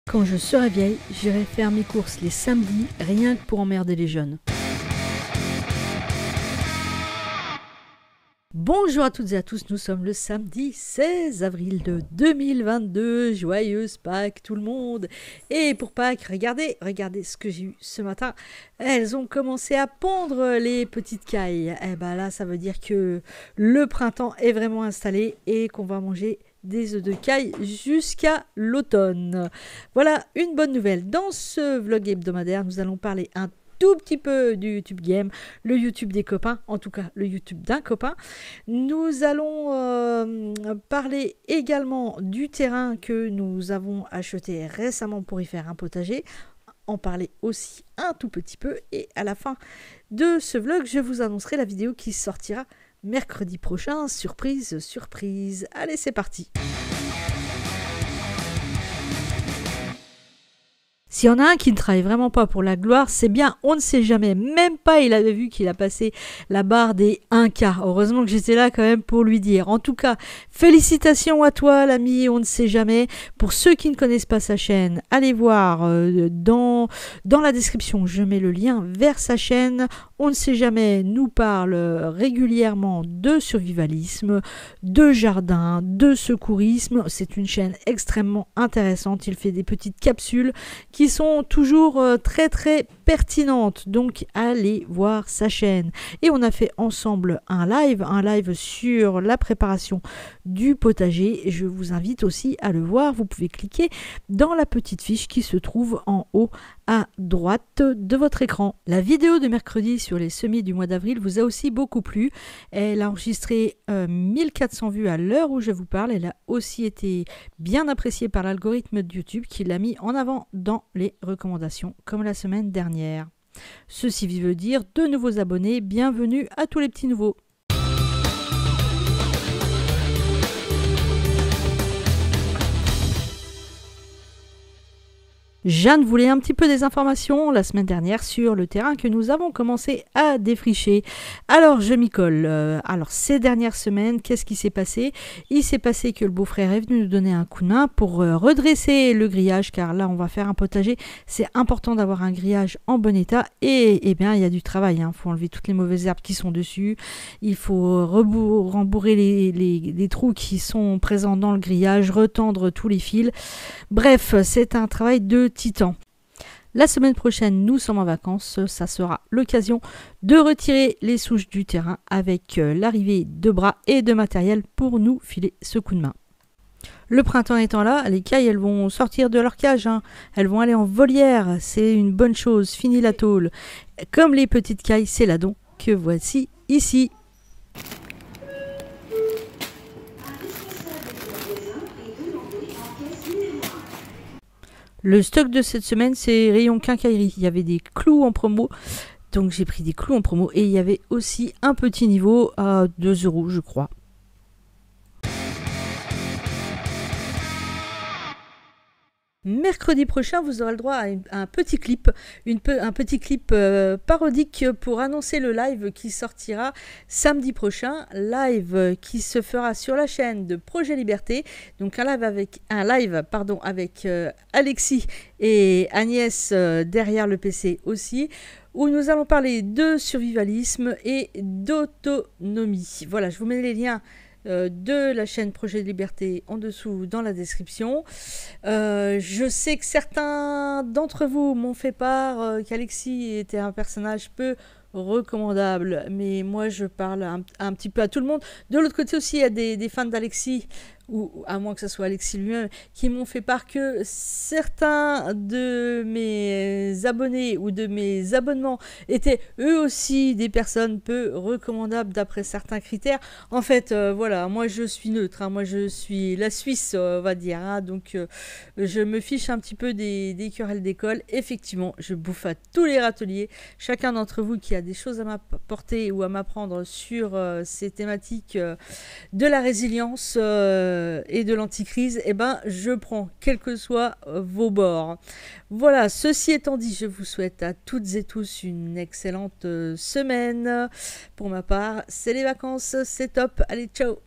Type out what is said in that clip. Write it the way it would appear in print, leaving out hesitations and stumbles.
Quand je serai vieille, j'irai faire mes courses les samedis, rien que pour emmerder les jeunes. Bonjour à toutes et à tous, nous sommes le samedi 16 avril de 2022, joyeuse Pâques tout le monde. Et pour Pâques, regardez ce que j'ai eu ce matin. Elles ont commencé à pondre les petites cailles. Et ben là, ça veut dire que le printemps est vraiment installé et qu'on va manger des œufs de caille jusqu'à l'automne. Voilà une bonne nouvelle. Dans ce vlog hebdomadaire, nous allons parler un tout petit peu du YouTube Game, le YouTube des copains, en tout cas le YouTube d'un copain. Nous allons parler également du terrain que nous avons acheté récemment pour y faire un potager, en parler aussi un tout petit peu, et à la fin de ce vlog, je vous annoncerai la vidéo qui sortira mercredi prochain. Surprise, surprise. Allez, c'est parti. S'il y en a un qui ne travaille vraiment pas pour la gloire, c'est bien, on ne sait jamais. Même pas, il avait vu qu'il a passé la barre des 1K. Heureusement que j'étais là quand même pour lui dire. En tout cas, félicitations à toi, l'ami, on ne sait jamais. Pour ceux qui ne connaissent pas sa chaîne, allez voir dans la description, je mets le lien vers sa chaîne. On ne sait jamais nous parle régulièrement de survivalisme, de jardin, de secourisme. C'est une chaîne extrêmement intéressante. Il fait des petites capsules qui sont toujours très très pertinentes, donc allez voir sa chaîne. Et on a fait ensemble un live sur la préparation du potager, et je vous invite aussi à le voir. Vous pouvez cliquer dans la petite fiche qui se trouve en haut à droite de votre écran. La vidéo de mercredi sur les semis du mois d'avril vous a aussi beaucoup plu. Elle a enregistré 1400 vues à l'heure où je vous parle. Elle a aussi été bien appréciée par l'algorithme de YouTube qui l'a mis en avant dans les recommandations comme la semaine dernière. Ceci veut dire de nouveaux abonnés. Bienvenue à tous les petits nouveaux. Jeanne voulait un petit peu des informations la semaine dernière sur le terrain que nous avons commencé à défricher. Alors je m'y colle. Alors ces dernières semaines, qu'est-ce qui s'est passé? Il s'est passé que le beau-frère est venu nous donner un coup de main pour redresser le grillage, car là on va faire un potager. C'est important d'avoir un grillage en bon état, et bien il y a du travail. Il faut enlever toutes les mauvaises herbes qui sont dessus. Il faut rembourrer les trous qui sont présents dans le grillage, retendre tous les fils. Bref, c'est un travail de titan. La semaine prochaine, nous sommes en vacances. Ça sera l'occasion de retirer les souches du terrain avec l'arrivée de bras et de matériel pour nous filer ce coup de main. Le printemps étant là, les cailles, elles vont sortir de leur cage. Elles vont aller en volière. C'est une bonne chose. Fini la tôle. Comme les petites cailles, c'est la don que voici ici. Le stock de cette semaine, c'est rayon quincaillerie. Il y avait des clous en promo, donc j'ai pris des clous en promo. Et il y avait aussi un petit niveau à 2 € je crois. Mercredi prochain, vous aurez le droit à un petit clip, un petit clip parodique pour annoncer le live qui sortira samedi prochain. Live qui se fera sur la chaîne de Projet Liberté. Donc un live avec Alexis et Agnès derrière le PC aussi, où nous allons parler de survivalisme et d'autonomie. Voilà, je vous mets les liens de la chaîne Projet de Liberté en dessous dans la description. Je sais que certains d'entre vous m'ont fait part qu'Alexis était un personnage peu recommandable, mais moi je parle un petit peu à tout le monde. De l'autre côté aussi, il y a des fans d'Alexis, ou à moins que ce soit Alexis lui-même, qui m'ont fait part que certains de mes abonnés ou de mes abonnements étaient eux aussi des personnes peu recommandables d'après certains critères. En fait, voilà, moi je suis neutre, moi je suis la Suisse, on va dire, donc je me fiche un petit peu des querelles d'école. Effectivement, je bouffe à tous les râteliers. Chacun d'entre vous qui a des choses à m'apporter ou à m'apprendre sur ces thématiques de la résilience et de l'anticrise, eh ben, je prends, quels que soient vos bords. Voilà, ceci étant dit, je vous souhaite à toutes et tous une excellente semaine. Pour ma part, c'est les vacances, c'est top. Allez, ciao!